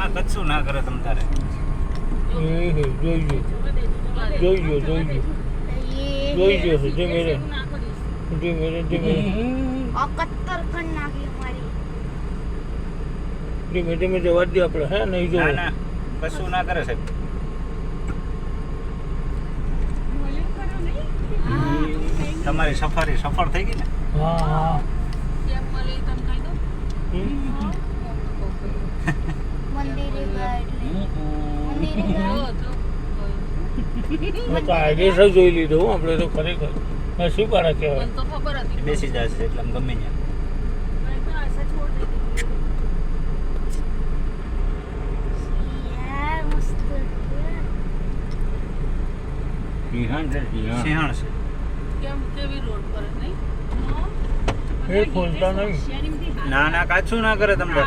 ના કચ્છું ના કરે તમ તારે. જોઈજો ધીમે ધીમે જવા દે આપણે. હે નહીં જો ના ના કચ્છું ના કરે સાહેબ. તમારી સફારી સફળ થઈ ગઈ ને. હા આઈડિયા જોઈ લીધો આપણે તો ખરેખર નસીબ વાળા કહેવાય. બેસી જશે એટલે આમ ગમે ત્યાં. સિંહણ છે. એ ખોલતા નહીં. ના ના કાચું ના કરે તમને.